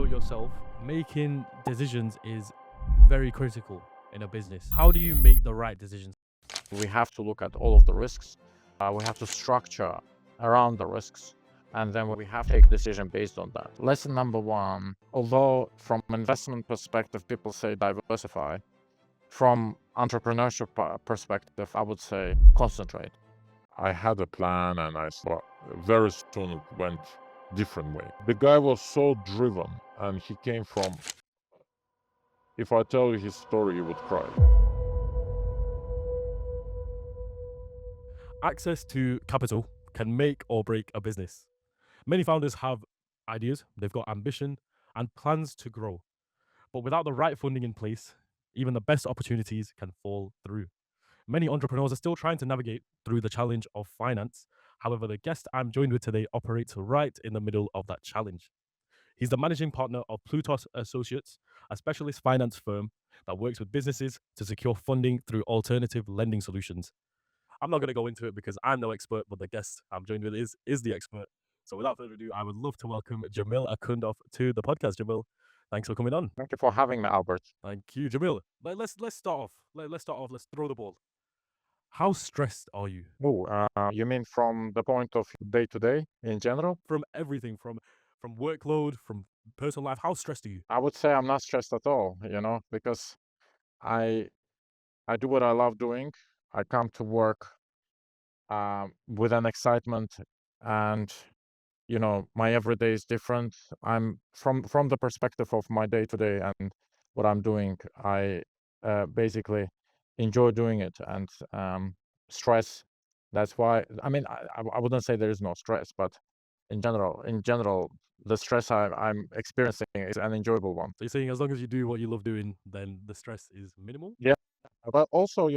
know yourself, making decisions is very critical in a business. How do you make the right decisions? We have to look at all of the risks. We have to structure around the risks. And then we have to take a decision based on that. Lesson number one, although from investment perspective, people say diversify, from entrepreneurship perspective, I would say concentrate. I had a plan and I saw very soon it went different way. The guy was so driven and he came from, if I tell you his story, you would cry. Access to capital can make or break a business. Many founders have ideas, they've got ambition and plans to grow. But without the right funding in place, even the best opportunities can fall through. Many entrepreneurs are still trying to navigate through the challenge of finance. However, the guest I'm joined with today operates right in the middle of that challenge. He's the managing partner of Plutos Associates, a specialist finance firm that works with businesses to secure funding through alternative lending solutions. I'm not going to go into it because I'm no expert, but the guest I'm joined with is the expert. So without further ado, I would love to welcome Jamil Akhundov to the podcast. Jamil, thanks for coming on. Thank you for having me, Albert. Thank you, Jamil. Let's start off. Let's start off. Let's throw the ball. How stressed are you? Oh, you mean from the point of day to day in general? From everything, from workload, from personal life. How stressed are you? I would say I'm not stressed at all, because I I do what I love doing. I come to work with an excitement, and my everyday is different. I'm from the perspective of my day to day and what I'm doing. I basically enjoy doing it, and stress. That's why. I mean, I wouldn't say there is no stress, but in general, the stress I'm experiencing is an enjoyable one. So you're saying as long as you do what you love doing, then the stress is minimal? Yeah, but also,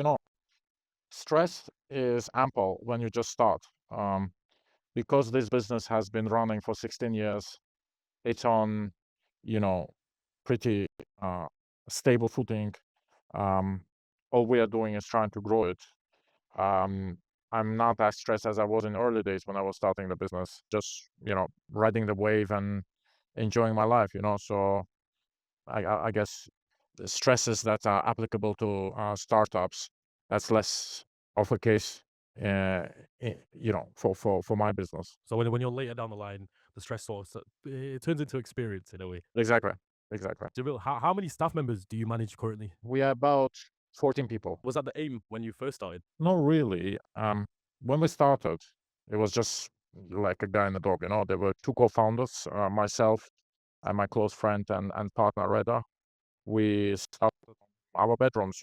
stress is ample when you just start. Because this business has been running for 16 years, it's on, you know, pretty uh, stable footing. Um, all we are doing is trying to grow it. Um, I'm not as stressed as I was in early days when I was starting the business, just, riding the wave and enjoying my life, So I guess the stresses that are applicable to startups, that's less of a case, for my business. So when you're later down the line, the stress sort of it turns into experience in a way. Exactly. Exactly. Jamil, how many staff members do you manage currently? We are about 14 people. Was that the aim when you first started? Not really. When we started, it was just like a guy and a dog, There were two co-founders, myself and my close friend and partner Reda. We started our bedrooms,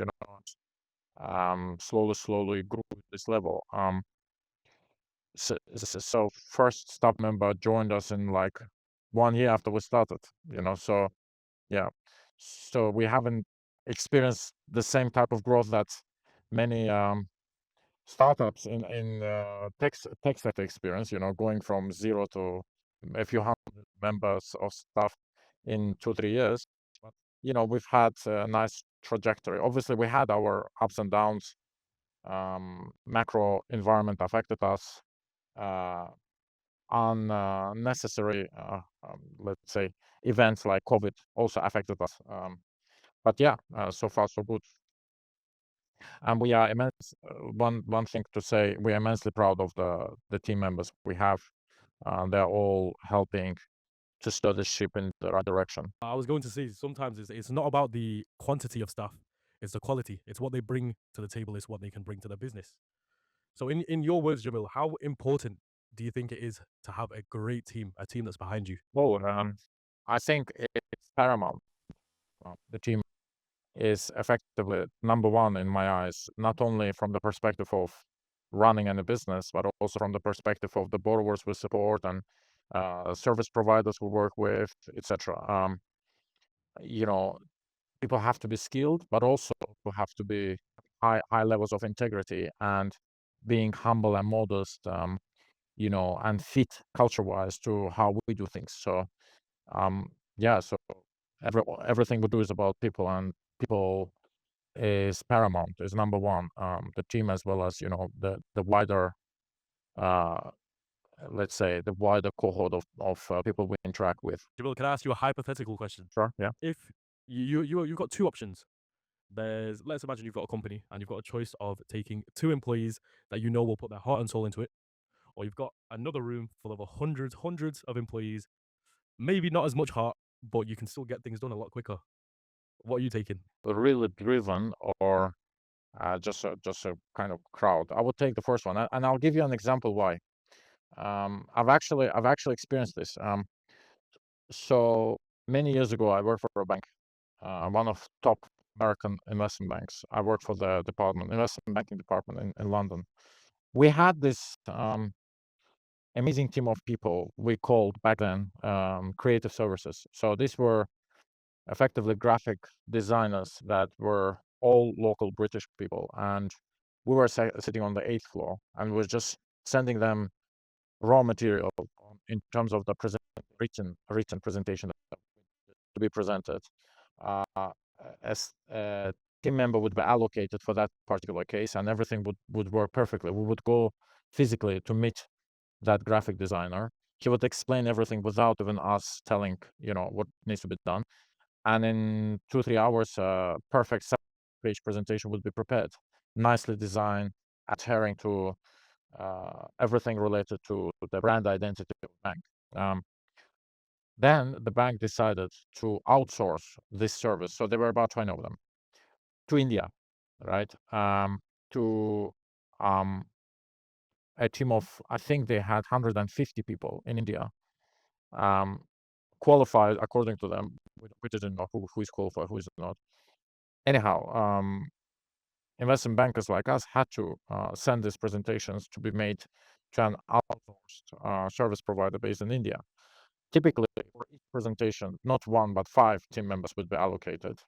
slowly grew to this level. So first staff member joined us in like 1 year after we started, So yeah, so we haven't experienced the same type of growth that many startups in tech sector experience. Going from zero to a few hundred members of staff in 2-3 years. But we've had a nice trajectory. Obviously, we had our ups and downs. Macro environment affected us. Unnecessary, let's say, events like COVID also affected us. But yeah, so far so good. And we are immense. One thing to say, we are immensely proud of the team members we have. They're all helping to steer the ship in the right direction. I was going to say sometimes it's not about the quantity of staff, it's the quality. It's what they bring to the table, it's what they can bring to the business. So in your words, Jamil, how important do you think it is to have a great team, a team that's behind you? Well, I think it's paramount. The team is effectively number one in my eyes, not only from the perspective of running any business, but also from the perspective of the borrowers we support and service providers we work with, etc. You know, people have to be skilled, but also have to be high levels of integrity and being humble and modest, and fit culture-wise to how we do things. So, yeah, so everything we do is about people, and people is paramount, is number one. The team as well as the wider let's say, the wider cohort of people we interact with. Jamil, can I ask you a hypothetical question? Sure, yeah. If you've got two options. Let's imagine you've got a company and you've got a choice of taking 2 employees that you know will put their heart and soul into it, or you've got another room full of hundreds of employees, maybe not as much heart, but you can still get things done a lot quicker. What are you taking? Really driven, or just a kind of crowd? I would take the first one, and I'll give you an example why. I've actually experienced this. So many years ago, I worked for a bank, one of top American investment banks. I worked for the investment banking department in London. We had this amazing team of people we called back then creative services. So these were effectively graphic designers that were all local British people, and we were sitting on the 8th floor, and we were just sending them raw material in terms of the written presentation to be presented. As a team member would be allocated for that particular case, and everything would work perfectly. We would go physically to meet that graphic designer. He would explain everything without even us telling, what needs to be done. And in 2-3 hours, perfect page presentation would be prepared, nicely designed, adhering to everything related to the brand identity of the bank. Then the bank decided to outsource this service. So there were about 20 of them to India, right? To a team of, I think they had 150 people in India, qualified according to them. We didn't know who is qualified, who is not. Anyhow, investment bankers like us had to send these presentations to be made to an outsourced service provider based in India. Typically, for each presentation, not 1 but 5 team members would be allocated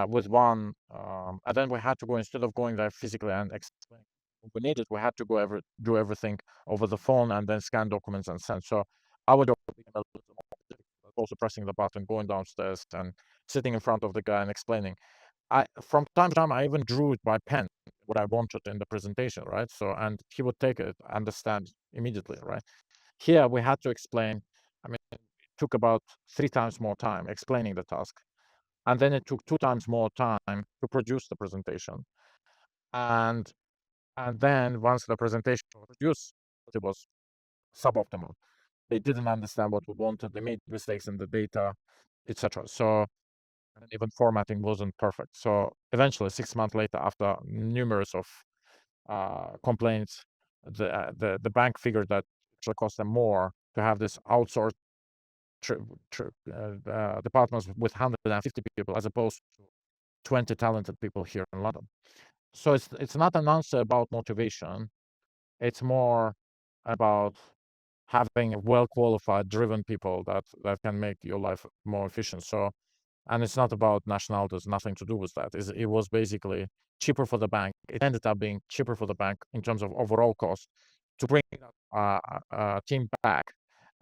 with one, and then we had to go, instead of going there physically and explain what we needed, we had to go do everything over the phone and then scan documents and send. So I would also pressing the button, going downstairs and sitting in front of the guy and explaining. From time to time, I even drew it by pen what I wanted in the presentation, right? So, and he would take it, understand immediately, right? Here we had to explain. I mean, it took about 3 times more time explaining the task, and then it took 2 times more time to produce the presentation. And then once the presentation was produced, it was suboptimal. They didn't understand what we wanted. They made mistakes in the data, etc. So, and even formatting wasn't perfect. So eventually, 6 months later, after numerous of complaints, the bank figured that it should cost them more to have this outsourced departments with 150 people as opposed to 20 talented people here in London. So it's not an answer about motivation. It's more about having well-qualified, driven people that can make your life more efficient. So, and it's not about nationality. There's nothing to do with that. It was basically cheaper for the bank. It ended up being cheaper for the bank in terms of overall cost to bring a team back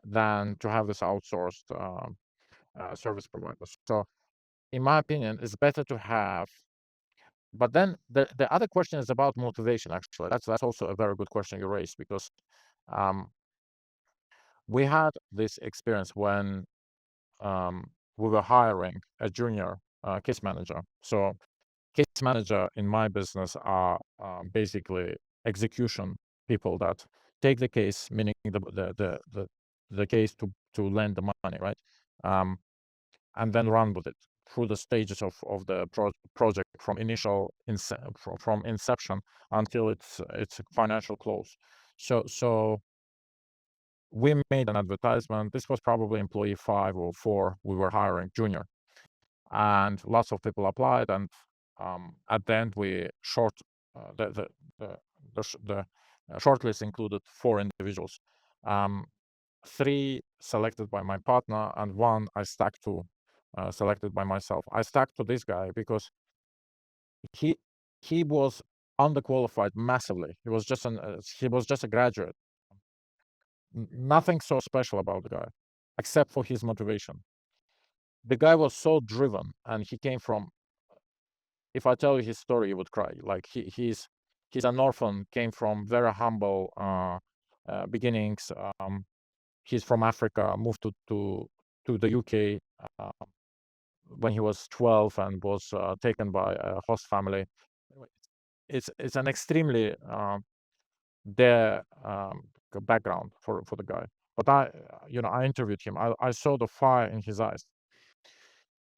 than to have this outsourced service provider. So, in my opinion, it's better to have. But then the other question is about motivation. Actually, that's also a very good question you raised, because we had this experience when we were hiring a junior case manager. So case manager in my business are basically execution people that take the case, meaning the case to lend the money, right? And then run with it through the stages of the project, from from inception until its financial close. So we made an advertisement. This was probably employee 5 or 4 we were hiring, junior, and lots of people applied. And at the end, we the shortlist included 4 individuals, 3 selected by my partner, and 1 I stuck to, selected by myself. I stuck to this guy because he was underqualified massively. He was just a graduate. Nothing so special about the guy, except for his motivation. The guy was so driven, and he came from. If I tell you his story, you would cry. Like he's an orphan, came from very humble beginnings. He's from Africa, moved to the UK when he was 12 and was taken by a host family. Anyway, it's an extremely their background for the guy. But I interviewed him. I saw the fire in his eyes.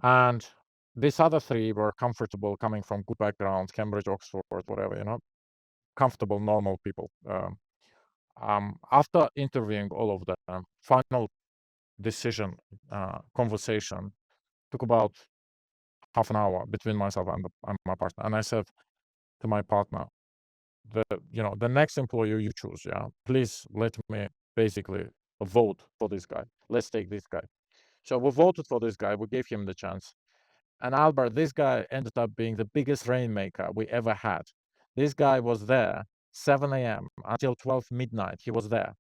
And these other three were comfortable, coming from good backgrounds, Cambridge, Oxford, whatever, comfortable, normal people. After interviewing all of them, final decision conversation took about half an hour between myself and my partner. And I said to my partner, the next employer you choose, please let me basically vote for this guy. Let's take this guy. So we voted for this guy. We gave him the chance. And Albert, this guy ended up being the biggest rainmaker we ever had. This guy was there 7 a.m. until 12 midnight. He was there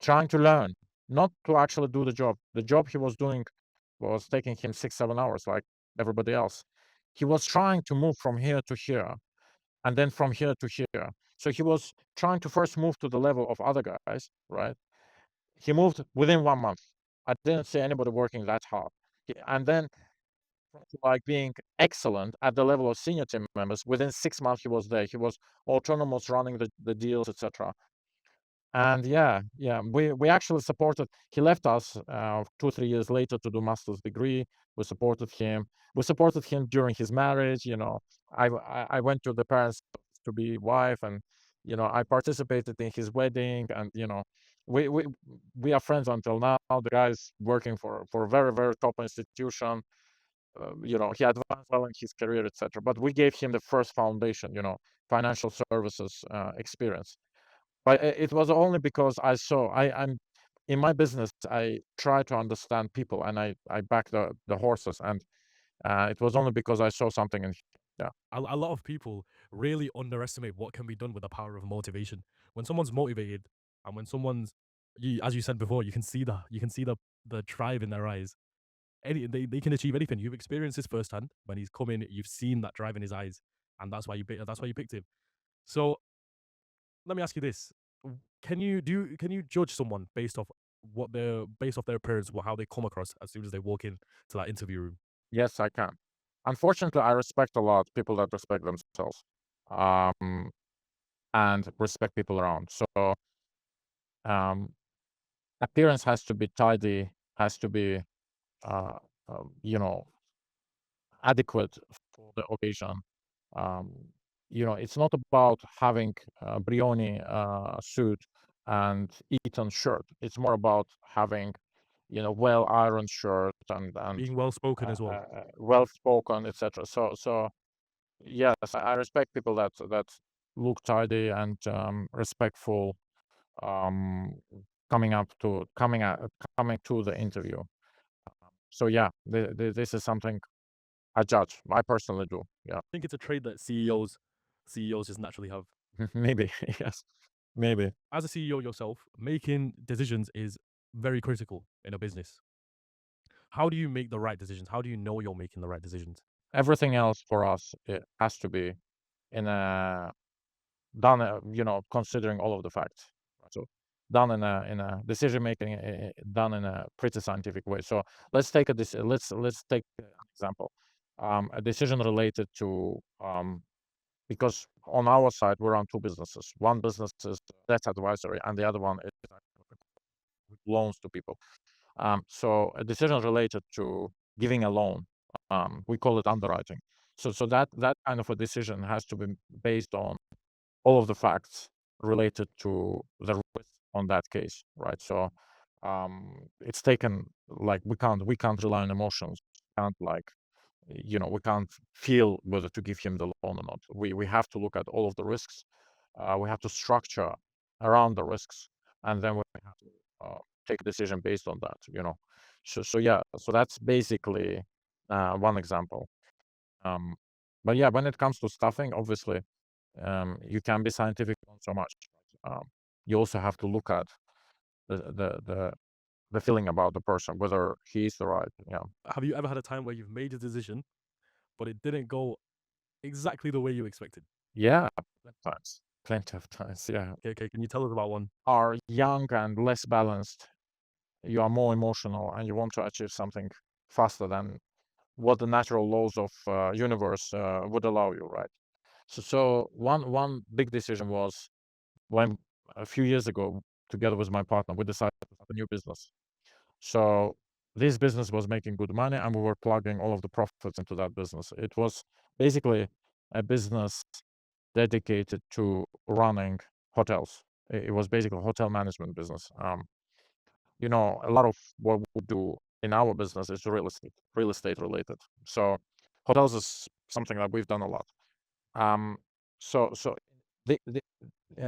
trying to learn, not to actually do the job. The job he was doing was taking him 6-7 hours like everybody else. He was trying to move from here to here and then from here to here. So he was trying to first move to the level of other guys, right? He moved within 1 month. I didn't see anybody working that hard. And then like being excellent at the level of senior team members, within 6 months he was there. He was autonomous, running the deals, etc. And we actually supported. He left us 2-3 years later to do master's degree. We supported him. We supported him during his marriage. I went to the parents to be wife, and I participated in his wedding, and we are friends until now. The guy's working for a very, very top institution. He advanced well in his career, etc. But we gave him the first foundation, financial services experience. But it was only because I'm in my business. I try to understand people, and I back the horses, and it was only because I saw something in. Yeah, A lot of people really underestimate what can be done with the power of motivation. When someone's motivated, and when as you said before, you can see the drive in their eyes. They can achieve anything. You've experienced this firsthand. When he's come in, you've seen that drive in his eyes, and that's why you picked him. So let me ask you this: Can you judge someone based off their appearance, how they come across as soon as they walk in to that interview room? yes, I can. Unfortunately, I respect a lot people that respect themselves, and respect people around. So appearance has to be tidy, has to be uh, adequate for the occasion. It's not about having a Brioni suit and Eton shirt. It's more about having, well ironed shirt and Being well spoken as well. well spoken, etc. So yes, I respect people that look tidy and respectful, coming to the interview. So yeah, this is something I judge. I personally do. Yeah. I think it's a trait that CEOs just naturally have. Maybe. Yes. Maybe. As a CEO yourself, making decisions is very critical in a business. How do you make the right decisions? How do you know you're making the right decisions? Everything else for us, it has to be in a done, considering all of the facts. So done in a decision making, done in a pretty scientific way. So let's take let's take an example, a decision related to because on our side we run two businesses. One business is debt advisory, and the other one is loans to people. So a decision related to giving a loan, we call it underwriting. So that kind of a decision has to be based on all of the facts related to the risk on that case, right? So it's taken, like, we can't rely on emotions. We can't feel whether to give him the loan or not. We have to look at all of the risks. We have to structure around the risks, and then we have to take a decision based on that. So that's basically one example. But yeah, when it comes to stuffing, obviously, you can be scientific on so much. You also have to look at the feeling about the person, whether he is the right. Yeah. Have you ever had a time where you've made a decision, but it didn't go exactly the way you expected? Yeah. Times. Plenty of times, yeah. Okay, can you tell us about one? Are young and less balanced. You are more emotional and you want to achieve something faster than what the natural laws of universe would allow you, right? So one big decision was when a few years ago, together with my partner, we decided to start a new business. So this business was making good money, and we were plugging all of the profits into that business. It was basically a business dedicated to running hotels. It was basically a hotel management business. A lot of what we do in our business is real estate related. So hotels is something that we've done a lot. So the, the,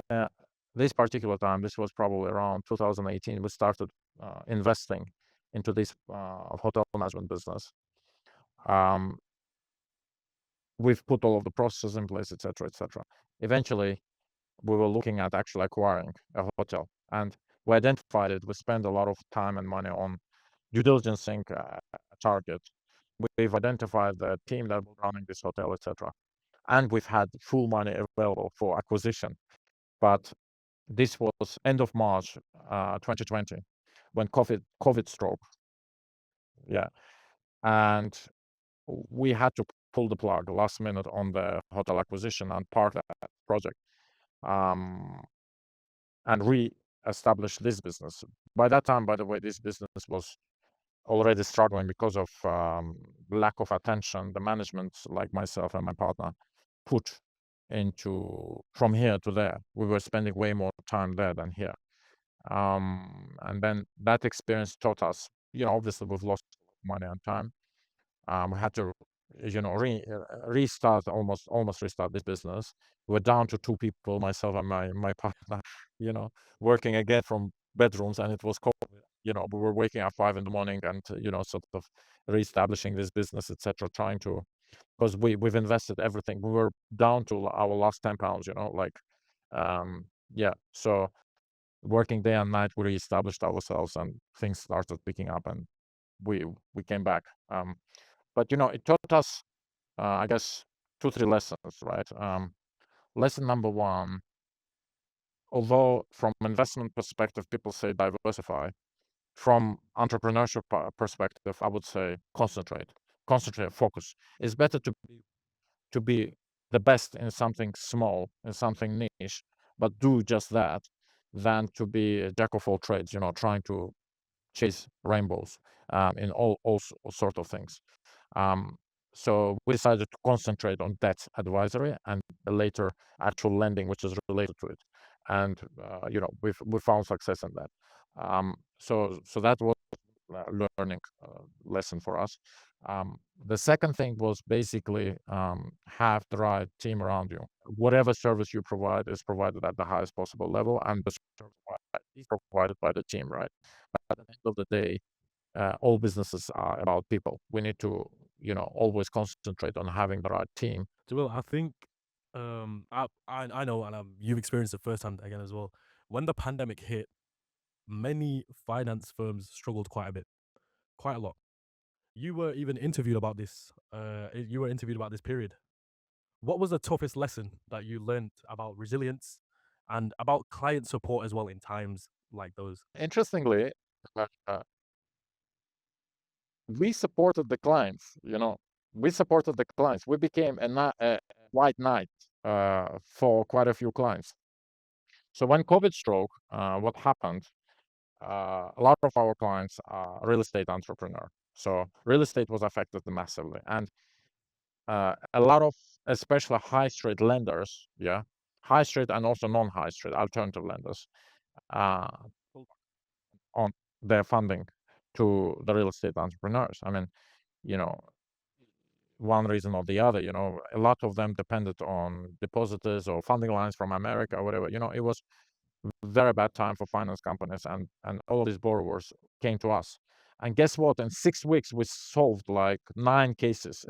uh, this particular time, this was probably around 2018, we started investing into this hotel management business. We've put all of the processes in place, etc., etc. Eventually, we were looking at actually acquiring a hotel, and we identified it. We spent a lot of time and money on due diligencing a target. We've identified the team that was running this hotel, etc., and we've had full money available for acquisition. But this was end of March 2020 when COVID struck. Yeah, and we had to pull the plug last minute on the hotel acquisition and park that project, and re-establish this business. By that time, by the way, this business was already struggling because of lack of attention the management, like myself and my partner, put into from here to there. We were spending way more time there than here. And then that experience taught us, obviously we've lost money and time. We had to, restart, almost restart this business. We're down to 2 people, myself and my partner, working again from bedrooms, and it was COVID. We were waking up 5 in the morning and, sort of reestablishing this business, etc., trying to, because we've invested everything. We were down to our last 10 pounds, so working day and night, we reestablished ourselves and things started picking up and we came back. But it taught us, I guess, 2-3 lessons, right? Lesson number 1, although from investment perspective, people say diversify, from entrepreneurship perspective, I would say concentrate, focus. It's better to be the best in something small, in something niche, but do just that, than to be a jack of all trades, trying to chase rainbows in all sort of things. So we decided to concentrate on debt advisory and later actual lending, which is related to it. And we found success in that. So that was a learning lesson for us. The second thing was basically have the right team around you. Whatever service you provide is provided at the highest possible level, and the service is provided by the team, right? But at the end of the day, all businesses are about people. We need to, always concentrate on having the right team. Jamil, I think I know, and you've experienced it firsthand again as well. When the pandemic hit, many finance firms struggled quite a lot. You were even interviewed about this. You were interviewed about this period. What was the toughest lesson that you learned about resilience and about client support as well in times like those? Interestingly, we supported the clients. We supported the clients. We became a white knight for quite a few clients. So when COVID struck, what happened? A lot of our clients are real estate entrepreneur. So real estate was affected massively, and a lot of, especially high street lenders, high street and also non-high street alternative lenders, pulled on their funding to the real estate entrepreneurs. I mean, one reason or the other, a lot of them depended on depositors or funding lines from America or whatever. It was very bad time for finance companies, and all of these borrowers came to us. And guess what? In 6 weeks, we solved like 9 cases.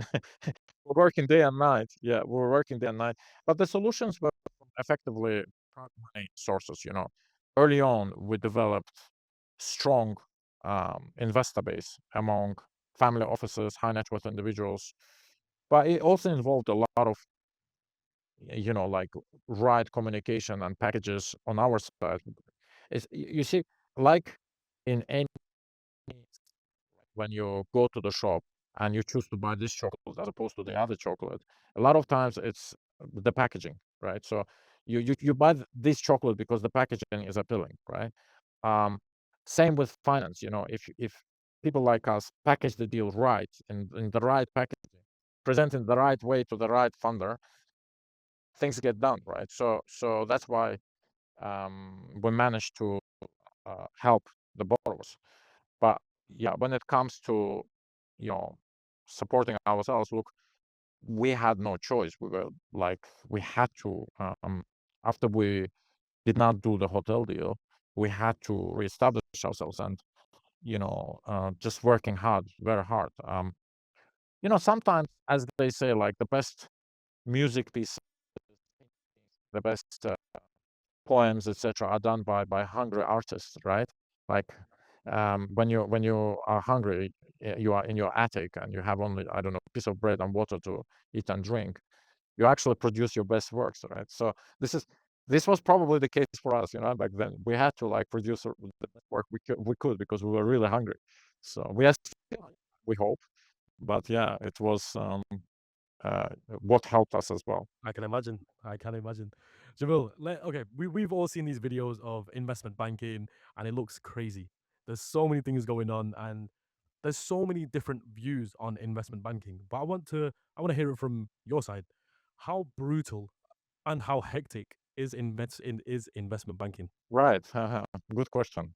We're working day and night. Yeah, we were working day and night. But the solutions were effectively private money sources. Early on, we developed strong investor base among family offices, high net worth individuals. But it also involved a lot of like right communication and packages on our side. You see, like in any, when you go to the shop and you choose to buy this chocolate as opposed to the other chocolate, a lot of times it's the packaging, right? So you buy this chocolate because the packaging is appealing, right? Um, Same with finance. If people like us package the deal right in the right packaging, present in the right way to the right funder, things get done, right? So that's why we managed to help the borrowers. But yeah, when it comes to you know supporting ourselves, look, we had no choice. We had to, after we did not do the hotel deal, we had to reestablish ourselves and just working hard, very hard. Sometimes, as they say, like the best music piece, the best poems, etc., are done by hungry artists, right? Like when you are hungry, you are in your attic and you have only, I don't know, a piece of bread and water to eat and drink. You actually produce your best works, right? So this was probably the case for us, back then. We had to like produce the best work we could because we were really hungry. So we are still, we hope, but yeah, it was what helped us as well. I can imagine. I can imagine. Jamil, okay, we've all seen these videos of investment banking and it looks crazy. There's so many things going on and there's so many different views on investment banking. But I want to hear it from your side. How brutal and how hectic is investment banking? Right. Good question.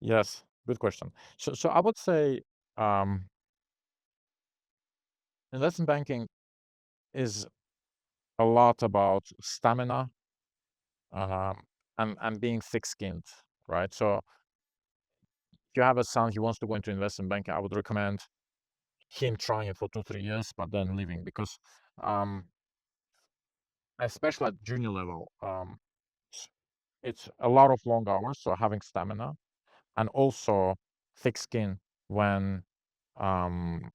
Yes, good question. So I would say um, investment banking is a lot about stamina, um, and being thick-skinned, right? So if you have a son, he wants to go into investment banking, I would recommend him trying it for 2, 3 years, but then leaving because, um, especially at junior level, it's a lot of long hours, so having stamina and also thick skin when um,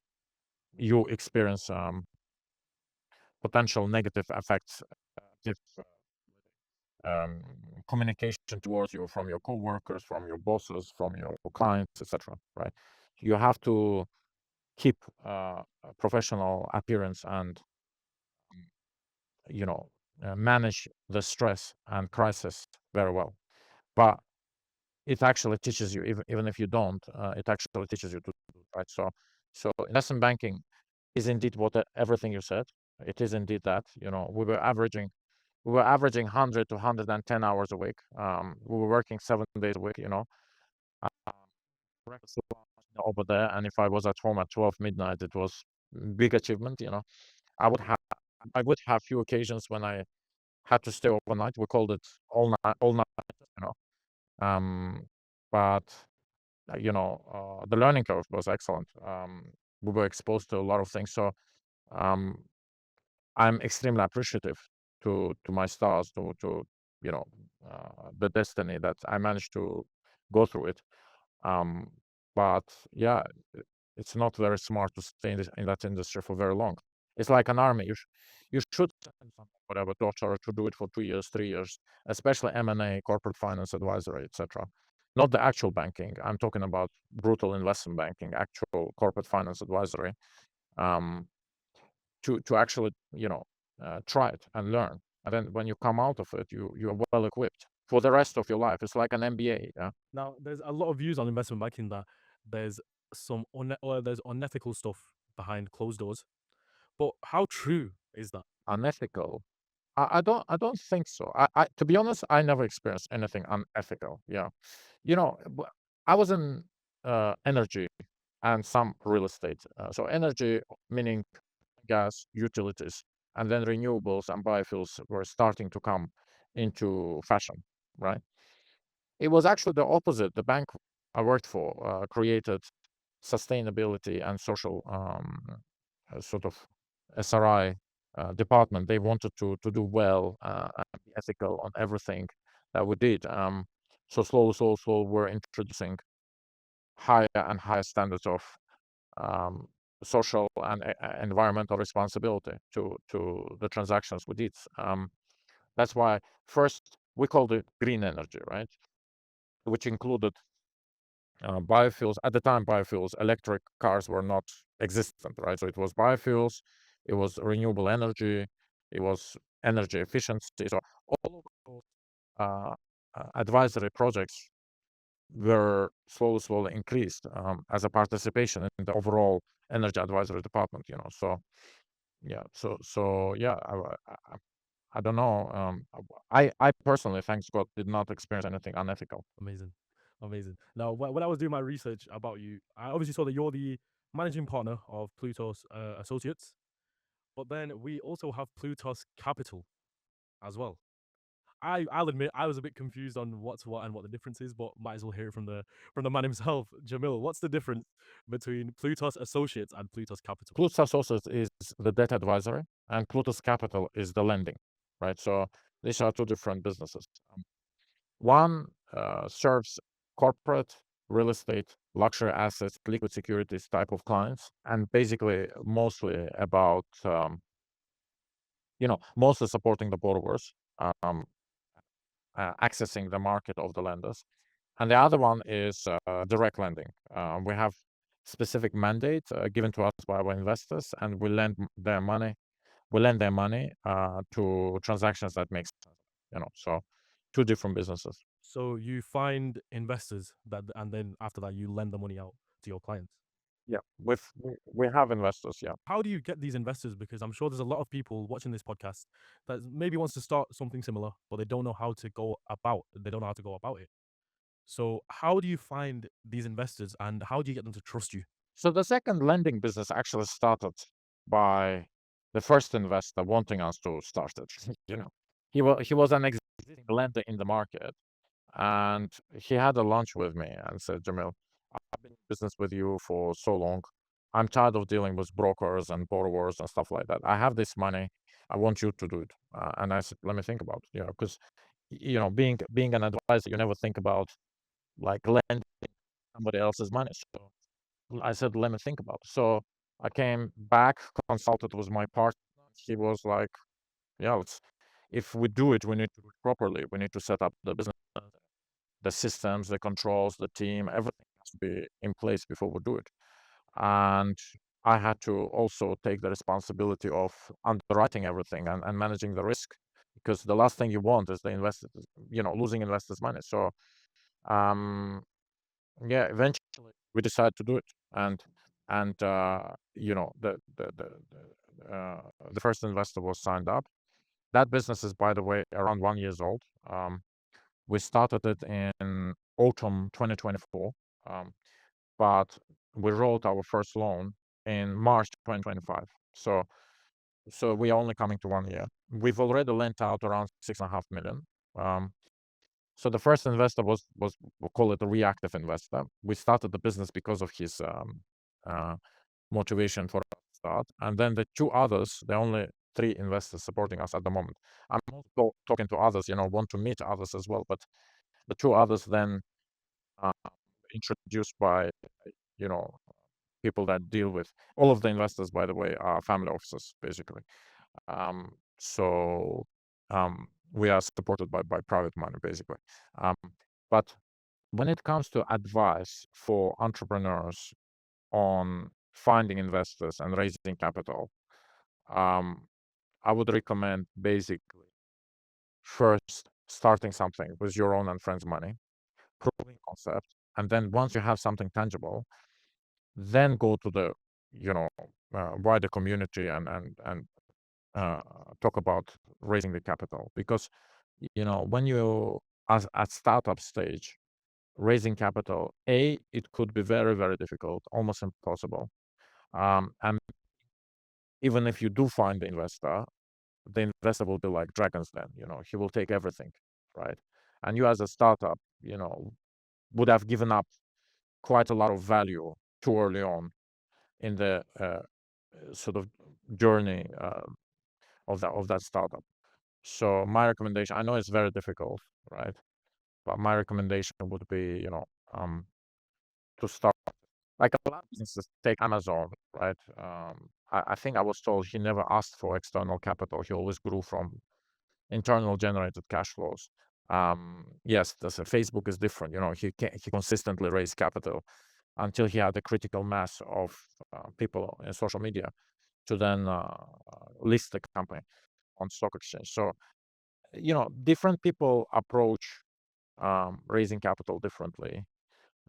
you experience potential negative effects, if um, communication towards you from your coworkers, from your bosses, from your clients, etc. Right? You have to keep a professional appearance and you know manage the stress and crisis very well. But it actually teaches you, even if you don't, it actually teaches you to do it, right? So investment banking is indeed everything you said. It is indeed that. We were averaging 100 to 110 hours a week. We were working 7 days a week. Um, breakfast over there, and if I was at home at 12 midnight, it was big achievement. I would have I would have few occasions when I had to stay overnight. We called it all night. You know, um, but the learning curve was excellent. We were exposed to a lot of things, so um, I'm extremely appreciative to my stars, to the destiny that I managed to go through it. Um, but yeah, it's not very smart to stay in that industry for very long. It's like an army. You should send whatever daughter to do it for 2 years, 3 years, especially M&A, corporate finance advisory, etc. Not the actual banking. I'm talking about brutal investment banking, actual corporate finance advisory. Um, to actually try it and learn, and then when you come out of it, you're well equipped for the rest of your life. It's like an MBA. Yeah. Now, there's a lot of views on investment banking that there's there's unethical stuff behind closed doors. But how true is that? Unethical? I don't think so. To be honest, I never experienced anything unethical. Yeah. I was in energy and some real estate. So energy meaning gas, utilities, and then renewables and biofuels were starting to come into fashion, right? It was actually the opposite. The bank I worked for created sustainability and social sort of SRI department. They wanted to do well and be ethical on everything that we did. So slowly, we're introducing higher and higher standards of um, social and environmental responsibility to the transactions we did. That's why first we called it green energy, right? Which included biofuels. At the time, biofuels, electric cars were not existent, right? So it was biofuels, it was renewable energy, it was energy efficiency. So all of those advisory projects were slowly increased as a participation in the overall energy advisory department. So yeah. I don't know. I personally, thanks God, did not experience anything unethical. Amazing. Now, when I was doing my research about you, I obviously saw that you're the managing partner of Plutos Associates, but then we also have Plutos Capital as well. I'll admit I was a bit confused on what's what and what the difference is, but might as well hear it from the man himself. Jamil, what's the difference between Plutos Associates and Plutos Capital? Plutus Associates is the debt advisory, and Plutus Capital is the lending, right? So these are two different businesses. One serves corporate, real estate, luxury assets, liquid securities type of clients, and basically mostly about, mostly supporting the borrowers, accessing the market of the lenders. And the other one is direct lending. We have specific mandate given to us by our investors, and we lend their money. We lend their money to transactions that make sense. So two different businesses. So you find investors and then after that you lend the money out to your clients. Yeah, we have investors. Yeah. How do you get these investors? Because I'm sure there's a lot of people watching this podcast that maybe wants to start something similar, but they don't know how to go about. They don't know how to go about it. So how do you find these investors, and how do you get them to trust you? So the second lending business actually started by the first investor wanting us to start it. He was an existing lender in the market, and he had a lunch with me and said, Jamil, I've been in business with you for so long. I'm tired of dealing with brokers and borrowers and stuff like that. I have this money. I want you to do it. And I said, let me think about it. Because being an advisor, you never think about like lending somebody else's money. So I said, let me think about it. So I came back, consulted with my partner. He was like, yeah, if we do it, we need to do it properly. We need to set up the business, the systems, the controls, the team, everything has to be in place before we do it. And I had to also take the responsibility of underwriting everything and managing the risk, because the last thing you want is the investors, losing investors' money. So, yeah, eventually we decided to do it, and the first investor was signed up. That business is, by the way, around 1 year old. We started it in autumn 2024, but we wrote our first loan in March 2025. So we are only coming to 1 year. We've already lent out around 6.5 million. So the first investor was we'll call it a reactive investor. We started the business because of his motivation for us to start, and then the two others, the only three investors supporting us at the moment. I'm also talking to others, want to meet others as well, but the two others then introduced by people that deal with all of the investors, by the way, are family offices basically. So we are supported by private money basically. But when it comes to advice for entrepreneurs on finding investors and raising capital, I would recommend basically first starting something with your own and friends' money, proving concept, and then once you have something tangible, then go to the wider community and talk about raising the capital. Because when you at startup stage, raising capital, it could be very, very difficult, almost impossible. And even if you do find the investor will be like dragons then. He will take everything, right? And you as a startup, would have given up quite a lot of value too early on in the sort of journey of that startup. So my recommendation, I know it's very difficult, right? But my recommendation would be, to start Like a lot of businesses, take Amazon, right? I think I was told he never asked for external capital. He always grew from internal generated cash flows. Yes, Facebook is different. He consistently raised capital until he had a critical mass of people in social media to then list the company on stock exchange. So, different people approach raising capital differently.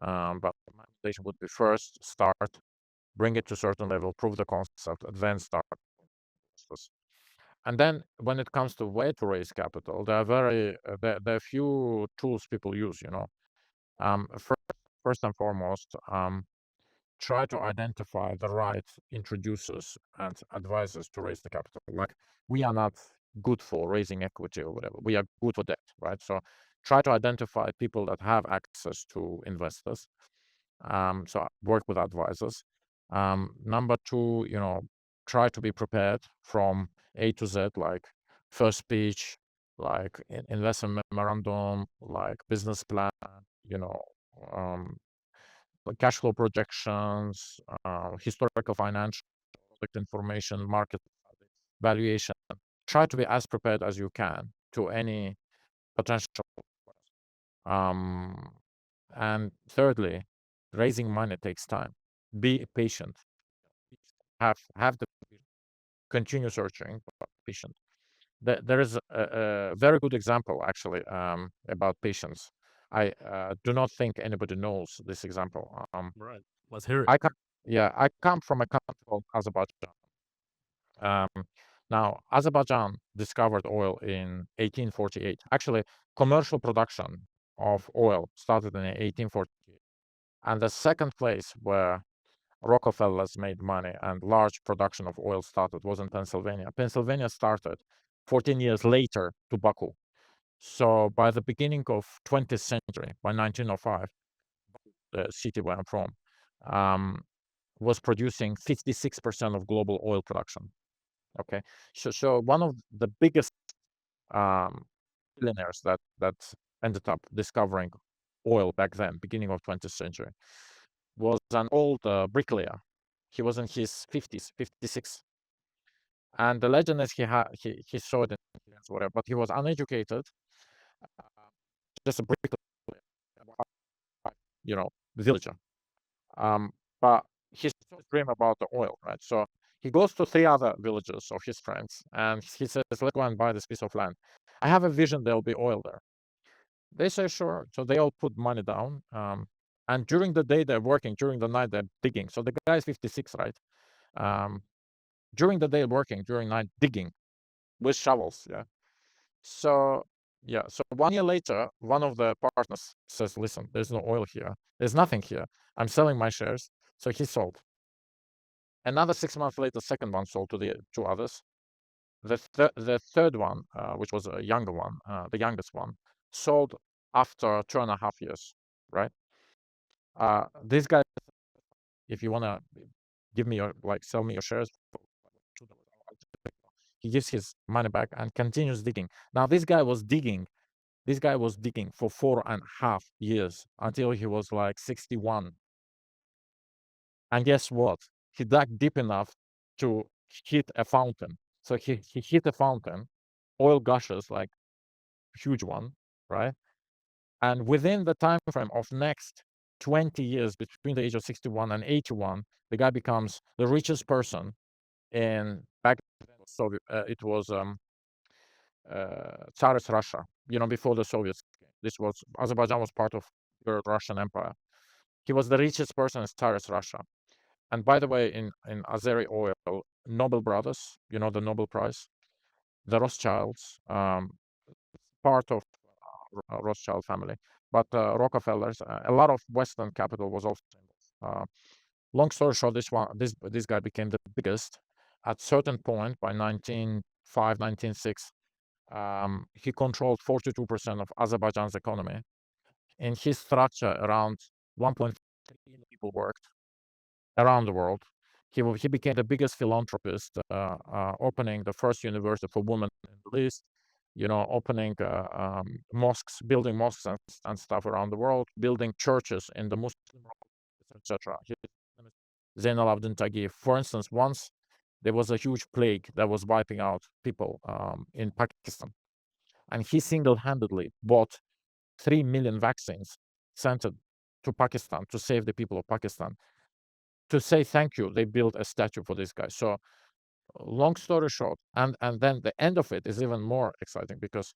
But my recommendation would be first start, bring it to a certain level, prove the concept, and then start. And then when it comes to where to raise capital, there are few tools people use. First and foremost, try to identify the right introducers and advisors to raise the capital. Like, we are not good for raising equity or whatever. We are good for debt, right? So try to identify people that have access to investors. So work with advisors. Number two, try to be prepared from A to Z, like first speech, like investment memorandum, like business plan, um, cash flow projections, historical financial product information, market valuation. Try to be as prepared as you can to any potential. And thirdly, raising money takes time. Be patient. Have the continue searching, but patient. There is a very good example actually about patience. I do not think anybody knows this example. Right. Let's hear it. I come from a country called Azerbaijan. Now, Azerbaijan discovered oil in 1848. Actually, commercial production of oil started in 1848. And the second place where Rockefellers made money and large production of oil started was in Pennsylvania. Pennsylvania started 14 years later to Baku. So by the beginning of 20th century, by 1905, the city where I'm from, was producing 56% of global oil production. Okay, so one of the biggest billionaires that ended up discovering oil back then, beginning of 20th century, was an old bricklayer. He was in his 50s, 56. And the legend is he saw it in whatever, but he was uneducated, just a bricklayer, villager. But he saw his dream about the oil, right? So he goes to 3 other villages of his friends and he says, let's go and buy this piece of land. I have a vision there'll be oil there. They say, sure. So they all put money down. And during the day they're working, during the night they're digging. So the guy is 56, right? During the day working, during night digging with shovels. Yeah. So 1 year later, one of the partners says, listen, there's no oil here. There's nothing here. I'm selling my shares. So he sold. Another 6 months later, second one sold to the 2 others. The third one, which was a younger one, the youngest one, sold after 2.5 years, right? This guy, if you wanna give me sell me your shares, he gives his money back and continues digging. Now this guy was digging for 4.5 years until he was like 61. And guess what? He dug deep enough to hit a fountain. So he hit a fountain, oil gushes, like huge one, right? And within the time frame of next 20 years, between the age of 61 and 81, the guy becomes the richest person in back then. Soviet. It was Tsarist Russia. Before the Soviets. This was Azerbaijan was part of the Russian Empire. He was the richest person in Tsarist Russia. And by the way, in Azeri oil, Nobel brothers, the Nobel Prize, the Rothschilds, part of Rothschild family, but Rockefellers, a lot of Western capital was also involved. Long story short, this guy became the biggest. At certain point by 1905, 1906, he controlled 42% of Azerbaijan's economy. In his structure, around 1.3 million people worked around the world. He became the biggest philanthropist, opening the first university for women in the Middle East, opening mosques, building mosques and stuff around the world, building churches in the Muslim world, etc. Zainal Abidin Taghi. For instance, once there was a huge plague that was wiping out people in Pakistan, and he single-handedly bought 3 million vaccines, sent it to Pakistan to save the people of Pakistan. To say thank you, they built a statue for this guy. So long story short, and then the end of it is even more exciting, because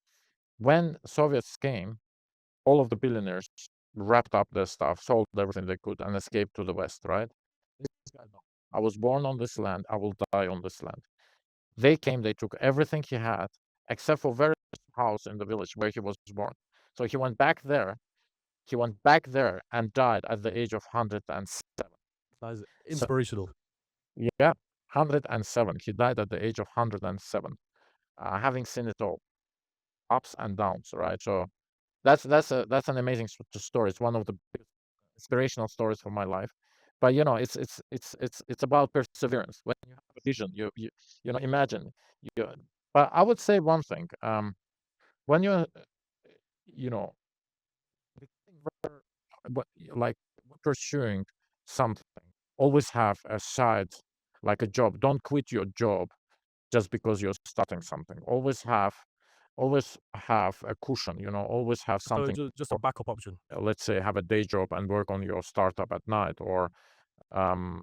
when Soviets came, all of the billionaires wrapped up their stuff, sold everything they could, and escaped to the West, right? This guy, no. I was born on this land, I will die on this land. They came, they took everything he had, except for very house in the village where he was born. So he went back there. He went back there and died at the age of 107. That is inspirational. Yeah, 107. He died at the age of 107, having seen it all, ups and downs, right? So that's an amazing story. It's one of the biggest inspirational stories for my life. But it's about perseverance. When you have a vision, you know, imagine you. But I would say one thing. When you're, you know, becoming like pursuing something, always have a side, like a job. Don't quit your job just because you're starting something. Always have a cushion, always have So something. just a backup option. Let's say have a day job and work on your startup at night. Or um,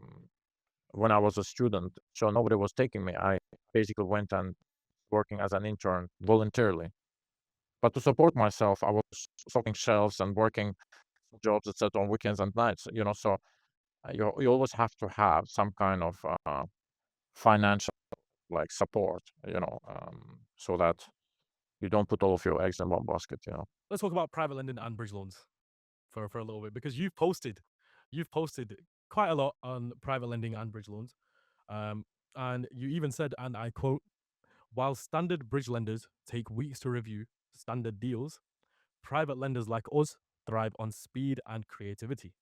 when I was a student, so nobody was taking me, I basically went and working as an intern voluntarily. But to support myself, I was stocking shelves and working jobs, etc., on weekends and nights. So you always have to have some kind of financial like support, so that you don't put all of your eggs in one basket. Let's talk about private lending and bridge loans for a little bit, because you've posted quite a lot on private lending and bridge loans. And you even said, and I quote, while standard bridge lenders take weeks to review standard deals, private lenders like us thrive on speed and creativity.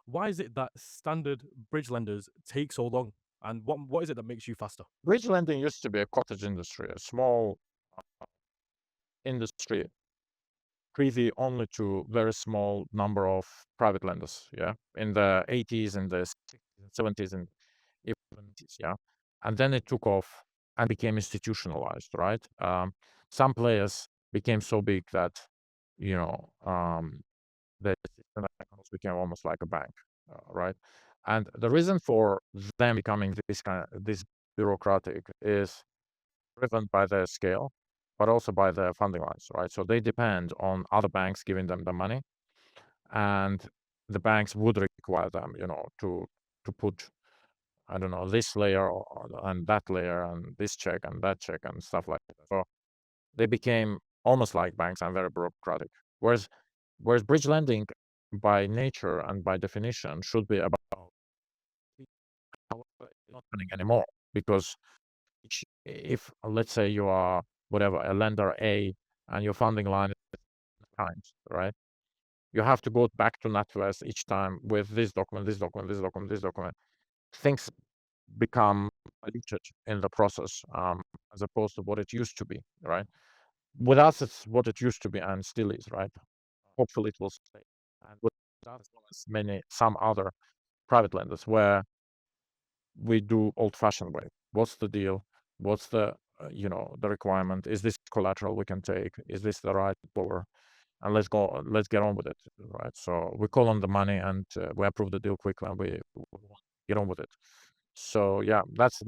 Why is it that standard bridge lenders take so long? And what is it that makes you faster? Bridge lending used to be a cottage industry, a small industry, privy only to very small number of private lenders. Yeah, in the 80s, in the 60s, 70s, and even 70s. Yeah, and then it took off and became institutionalized. Right. Some players became so big that the system became almost like a bank. Right. And the reason for them becoming this bureaucratic is driven by their scale, but also by their funding lines, right? So they depend on other banks giving them the money, and the banks would require them, to put, I don't know, this layer and that layer and this check and that check and stuff like that. So they became almost like banks and very bureaucratic. Whereas bridge lending, by nature and by definition, should be about not happening anymore, because if let's say you are whatever a lender A and your funding line is times, right? You have to go back to NatWest each time with this document, this document, this document, this document. Things become diluted in the process, as opposed to what it used to be, right? With us, it's what it used to be and still is, right? Hopefully, it will stay. And with us, as well as some other private lenders, where we do old-fashioned way. What's the deal? What's the the requirement? Is this collateral we can take? Is this the right borrower? And let's get on with it, right? So we call on the money and we approve the deal quickly and we get on with it. So yeah, that's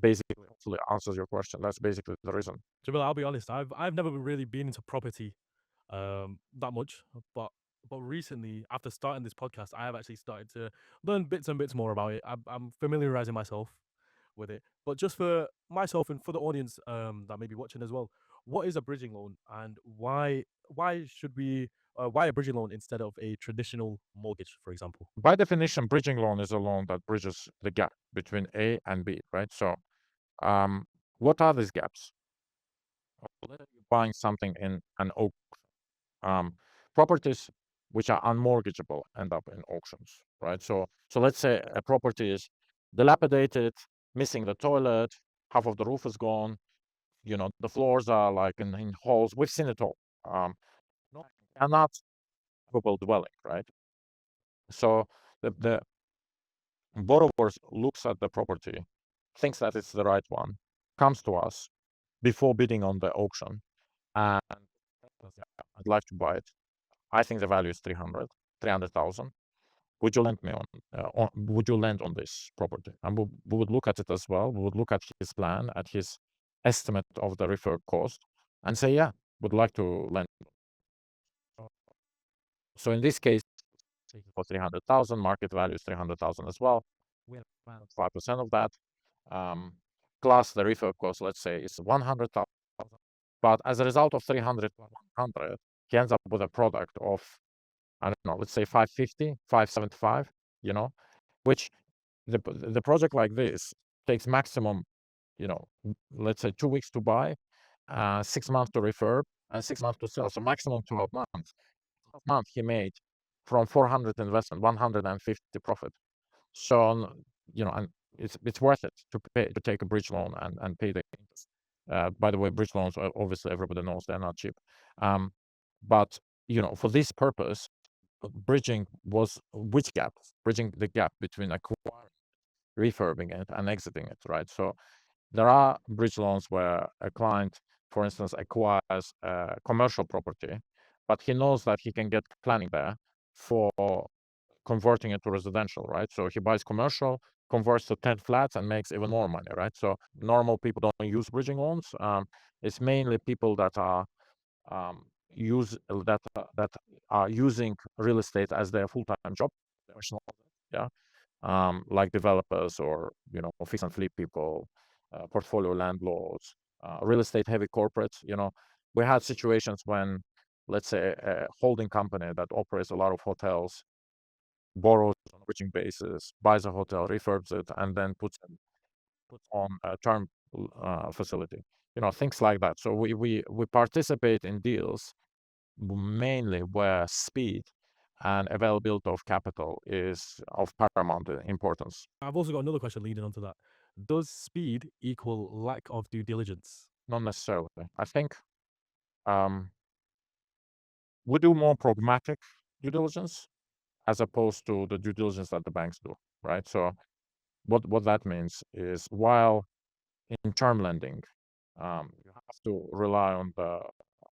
basically, hopefully answers your question. That's basically the reason. Jamil, I'll be honest, I've never really been into property that much, but recently, after starting this podcast, I have actually started to learn bits and bits more about it. I'm familiarizing myself with it. But just for myself and for the audience that may be watching as well, what is a bridging loan, and why should we why a bridging loan instead of a traditional mortgage, for example? By definition, bridging loan is a loan that bridges the gap between A and B, right? So what are these gaps? Let's say you're buying something in an auction. Properties which are unmortgageable end up in auctions, right? So let's say a property is dilapidated, missing the toilet, half of the roof is gone, the floors are like in holes. We've seen it all. No, cannot livable dwelling, right? So the borrowers looks at the property, thinks that it's the right one, comes to us before bidding on the auction, and I'd like to buy it. I think the value is 300,000. Would you lend me would you lend on this property? And we would look at it as well. We would look at his plan, at his estimate of the refurb cost, and say, yeah, would like to lend. So in this case, for 300,000, market value is 300,000 as well. We have 5% of that, plus the refurb cost, let's say, is 100,000. But as a result of 300, 100, he ends up with a product of, I don't know, let's say 550, 575, which the project like this takes maximum, let's say 2 weeks to buy, 6 months to refurb, and 6 months to sell. So maximum 12 months. 12 months he made from 400 investment, 150 profit. So, and it's worth it to take a bridge loan and pay the interest. By the way, bridge loans, obviously everybody knows they're not cheap. But, for this purpose, bridging was which gap? Bridging the gap between acquiring, refurbing it, and exiting it, right? So there are bridge loans where a client, for instance, acquires a commercial property, but he knows that he can get planning there for converting it to residential, right? So he buys commercial, converts to 10 flats, and makes even more money, right? So normal people don't use bridging loans. It's mainly people that are that are using real estate as their full-time job, yeah, like developers or fix and flip people, portfolio landlords, real estate heavy corporates. We had situations when, let's say, a holding company that operates a lot of hotels borrows on a bridging basis, buys a hotel, refurbs it, and then puts on a term facility. Things like that. So we participate in deals mainly where speed and availability of capital is of paramount importance. I've also got another question leading onto that. Does speed equal lack of due diligence? Not necessarily. I think we do more pragmatic due diligence as opposed to the due diligence that the banks do, right? So what that means is, while in term lending, you have to rely on the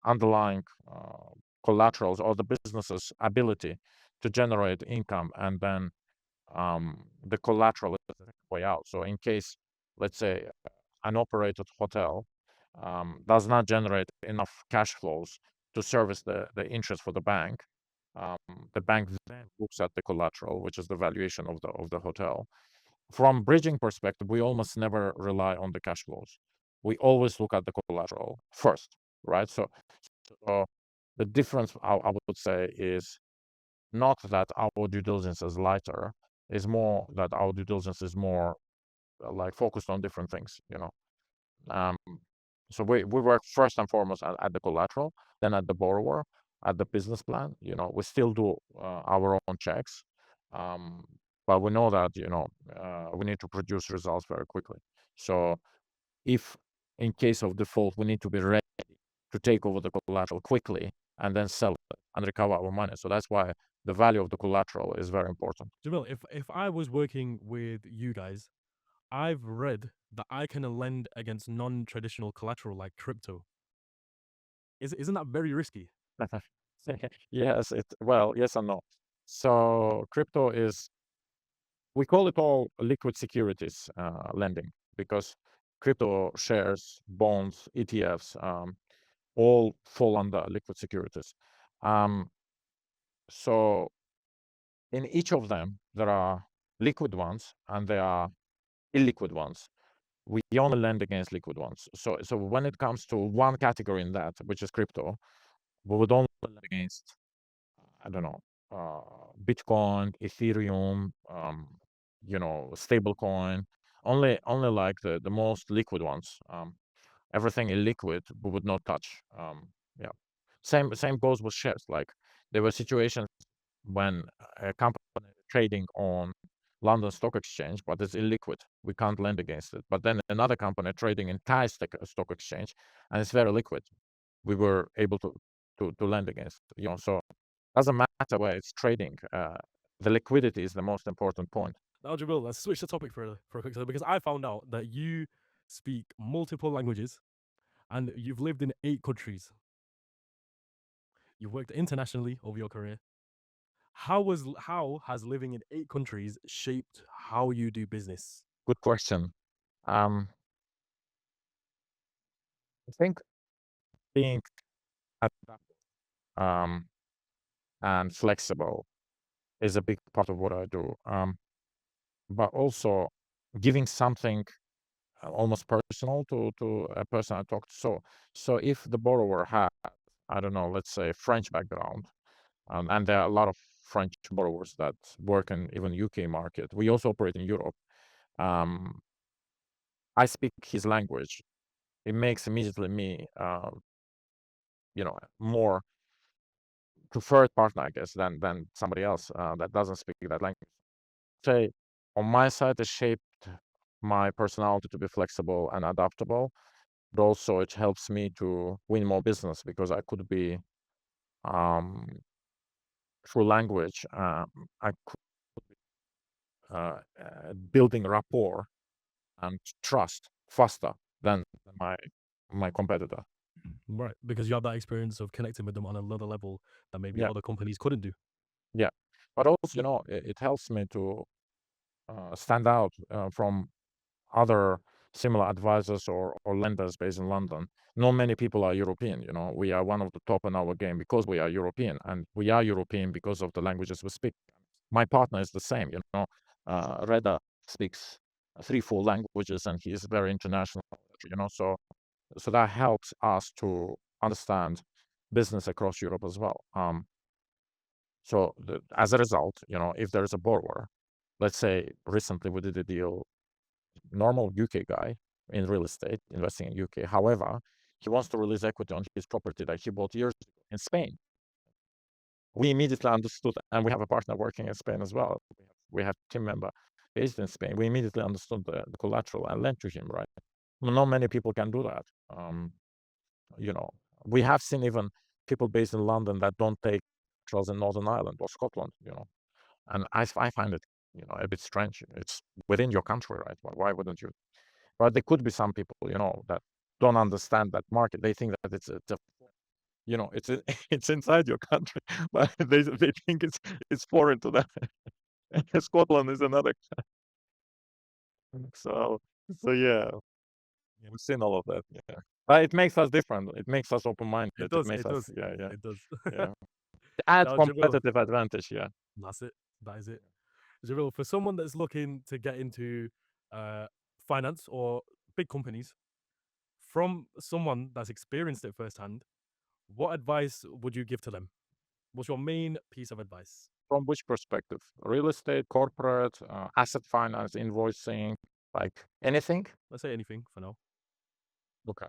underlying collaterals or the business's ability to generate income, and then the collateral is the way out. So in case, let's say, an operated hotel does not generate enough cash flows to service the interest for the bank then looks at the collateral, which is the valuation of the hotel. From bridging perspective, we almost never rely on the cash flows. We always look at the collateral first, right? So the difference, I would say, is not that our due diligence is lighter, is more that our due diligence is more like focused on different things. So we work first and foremost at the collateral, then at the borrower, at the business plan. We still do our own checks, but we know that we need to produce results very quickly. So if in case of default, we need to be ready to take over the collateral quickly and then sell it and recover our money. So that's why the value of the collateral is very important. Jamil, if I was working with you guys, I've read that I can lend against non-traditional collateral like crypto. Isn't that very risky? Yes, yes and no. So crypto we call it all liquid securities lending, because crypto shares, bonds, ETFs, all fall under liquid securities. So in each of them, there are liquid ones and there are illiquid ones. We only lend against liquid ones. So when it comes to one category in that, which is crypto, we would only lend against, I don't know, Bitcoin, Ethereum, stablecoin, only like the most liquid ones. Everything illiquid we would not touch. Yeah. Same goes with shares. Like, there were situations when a company trading on London Stock Exchange, but it's illiquid. We can't lend against it. But then another company trading in Thai Stock Exchange, and it's very liquid. We were able to lend against. So doesn't matter where it's trading. The liquidity is the most important point. Now, Jamil, let's switch the topic for a quick second because I found out that you speak multiple languages and you've lived in 8 countries. You've worked internationally over your career. How has living in 8 countries shaped how you do business? Good question. I think being adaptable and flexible is a big part of what I do. But also giving something almost personal to a person I talked to. So if the borrower had, I don't know, let's say French background, and there are a lot of French borrowers that work in even UK market. We also operate in Europe. I speak his language. It makes immediately me, more preferred partner, I guess, than somebody else that doesn't speak that language. Say, on my side, it shaped my personality to be flexible and adaptable, but also it helps me to win more business because I could be um, through language. I could building rapport and trust faster than my competitor. Right, because you have that experience of connecting with them on another level that maybe Yeah, other companies couldn't do. yeah. But also, it helps me to stand out from other similar advisors or lenders based in London. Not many people are European. We are one of the top in our game because we are European, and we are European because of the languages we speak. My partner is the same. Reda speaks 3, 4 languages, and he is very international. So that helps us to understand business across Europe as well. So as a result, if there is a borrower, let's say recently we did a deal, normal UK guy in real estate, investing in UK. However, he wants to release equity on his property that he bought years ago in Spain. We immediately understood, and we have a partner working in Spain as well. We have team member based in Spain. We immediately understood the collateral and lent to him, right? Not many people can do that. You know, we have seen even people based in London that don't take trials in Northern Ireland or Scotland, and I find it, a bit strange. It's within your country, right? Why wouldn't you? But there could be some people, that don't understand that market. They think that it's it's inside your country, but they think it's foreign to them. Scotland is another. So so yeah, we've seen all of that. Yeah, but it makes us different. It makes us open-minded. It It does, makes it us does, yeah. it does. Yeah. Add Now, Jamil, competitive advantage. Yeah. that's it. That is it. Jamil, for someone that's looking to get into uh, finance or big companies, from someone that's experienced it firsthand, what advice would you give to them? What's your main piece of advice? From which perspective? Real estate, corporate, asset finance, invoicing, like anything? Let's say anything for now. Okay.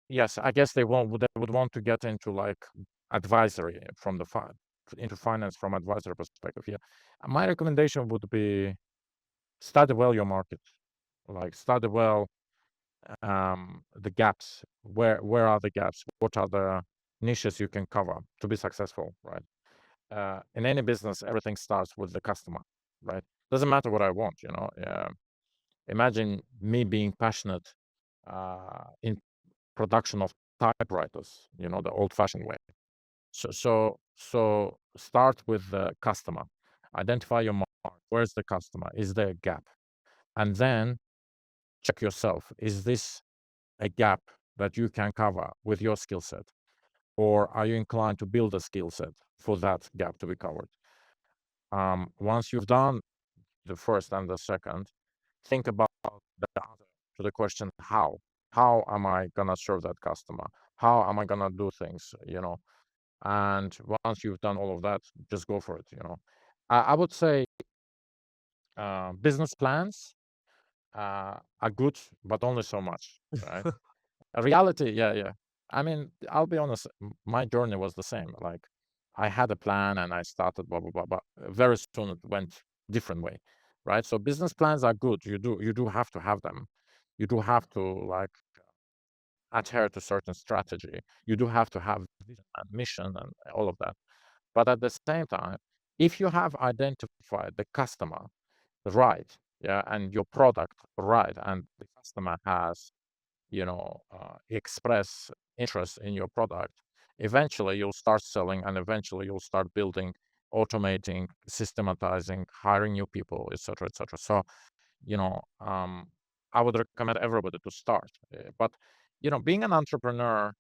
Yes, I guess they would want to get into like advisory from into finance from advisory perspective. Yeah. My recommendation would be study well your market. Like study well the gaps. Where are the gaps? What are the niches you can cover to be successful, right? In any business, everything starts with the customer, right? Doesn't matter what I want. Imagine me being passionate in production of typewriters, the old-fashioned way. So start with the customer. Identify your market. Where's the customer? Is there a gap? And then check yourself. Is this a gap that you can cover with your skill set? Or are you inclined to build a skill set for that gap to be covered? Once you've done the first and the second, think about the answer to the question, how? How am I gonna serve that customer? How am I gonna do things? And once you've done all of that, just go for it. I would say business plans are good, but only so much, right? Reality, yeah. I mean, I'll be honest, my journey was the same. Like, I had a plan and I started blah blah blah, but very soon it went different way, right? So business plans are good. You do have to have them. You do have to like adhere to certain strategy. You do have to have vision and mission and all of that. But at the same time, if you have identified the customer, right, yeah, and your product right, and the customer has, express interest in your product, eventually you'll start selling, and eventually you'll start building, automating, systematizing, hiring new people, etc., etc. So, I would recommend everybody to start. But, being an entrepreneur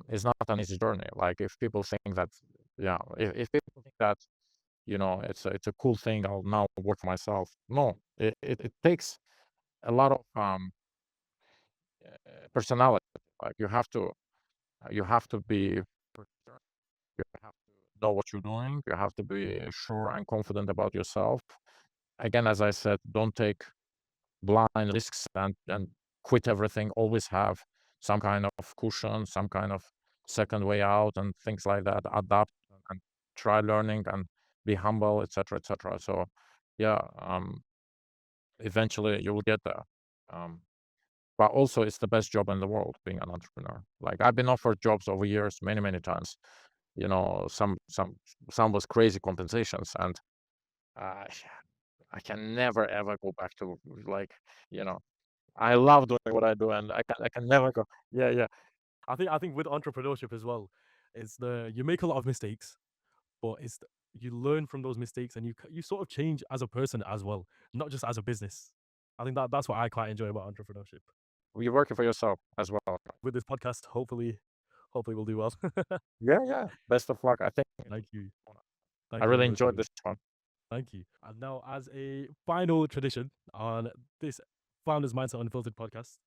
is not an easy journey. Like if people think that, yeah, if people think that, it's a cool thing, I'll now work for myself. No, it takes a lot of personality. Like you have to be persistent. You have to know what you're doing. You have to be sure and confident about yourself. Again, as I said, don't take blind risks and quit everything. Always have some kind of cushion, some kind of second way out, and things like that. Adapt and try learning and be humble, etc., etc. So, yeah, eventually you will get there. But also, it's the best job in the world, being an entrepreneur. Like I've been offered jobs over years, many, many times. Some was crazy compensations, and uh, I can never ever go back to like, you know, I love doing what I do, and I can never go. Yeah, yeah. I think with entrepreneurship as well, you make a lot of mistakes, but you learn from those mistakes, and you sort of change as a person as well, not just as a business. I think that's what I quite enjoy about entrepreneurship. You're working for yourself as well. With this podcast, hopefully we'll do well. Yeah, yeah. Best of luck. I think Thank you. I Thank you really very much, enjoyed Jamil. this one. Thank you. And now, as a final tradition on this Founders Mindset Unfiltered podcast,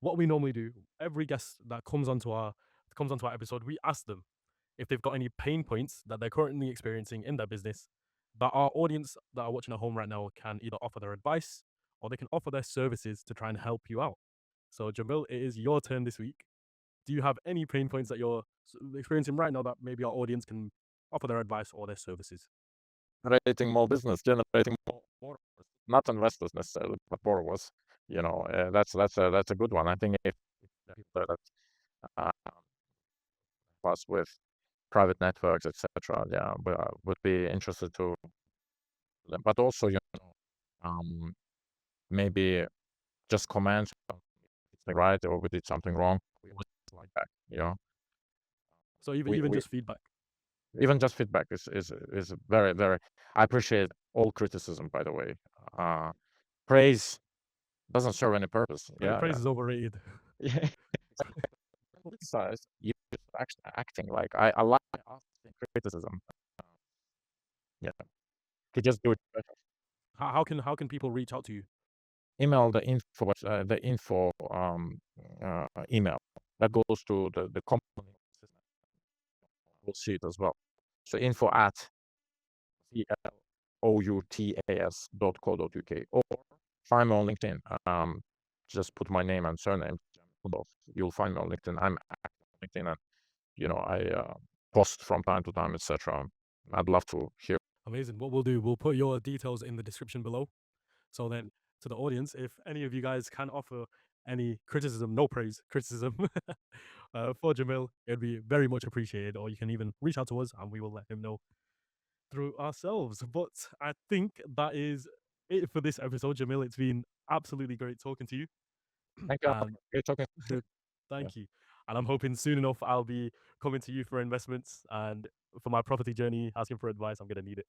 what we normally do, every guest that comes onto our episode, we ask them if they've got any pain points that they're currently experiencing in their business that our audience that are watching at home right now can either offer their advice or they can offer their services to try and help you out. So, Jamil, it is your turn this week. Do you have any pain points that you're experiencing right now that maybe our audience can offer their advice or their services? Generating more business, generating more borrowers, not investors necessarily, but borrowers. That's a good one. I think if the people that uh, us with private networks, etc., yeah, would be interested to them. But also, maybe just comment something right or we did something wrong. We always like that. So even We, even we just feedback. even just feedback is very, very. I appreciate all criticism, by the way. Praise doesn't serve any purpose. Yeah, Praise is overrated. yeah. Criticize you just actually acting like I like asking criticism. Yeah, to just do it better. How can people reach out to you? Email the info email that goes to the company. We'll see it as well. So info@cloutas.co.uk, or find me on LinkedIn. Just put my name and surname, Jamil Akhundov. You'll find me on LinkedIn. I'm active on LinkedIn, and I post from time to time, etc. I'd love to hear. Amazing. What we'll do, we'll put your details in the description below. So then, to the audience, if any of you guys can offer any criticism, no praise, criticism for Jamil, it'd be very much appreciated. Or you can even reach out to us, and we will let him know through ourselves. But I think that is it for this episode, Jamil. It's been absolutely great talking to you. Thank you. And Great talking. thank you. And I'm hoping soon enough I'll be coming to you for investments and for my property journey, asking for advice. I'm going to need it.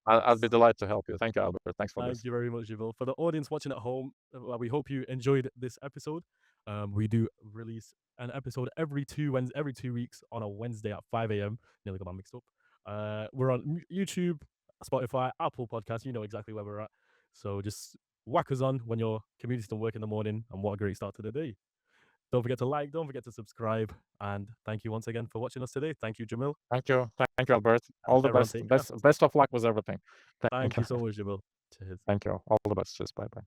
I'll be delighted to help you. Thank you, Albert. Thanks for Thank this. you very much, Jamil. For the audience watching at home, we hope you enjoyed this episode. We do release an episode every 2 weeks on a Wednesday at 5 a.m. Nearly got that mixed up. We're on YouTube, Spotify, Apple Podcasts. You know exactly where we're at. So just whack us on when you're commuting to work in the morning, and what a great start to the day. Don't forget to like, don't forget to subscribe, and thank you once again for watching us today. Thank you, Jamil. Thank you. Thank you, Albert. All the Everyone best. take care. Best of luck with everything. Thank you so much, Jamil. Cheers. Thank you. All the best. Cheers. Bye bye.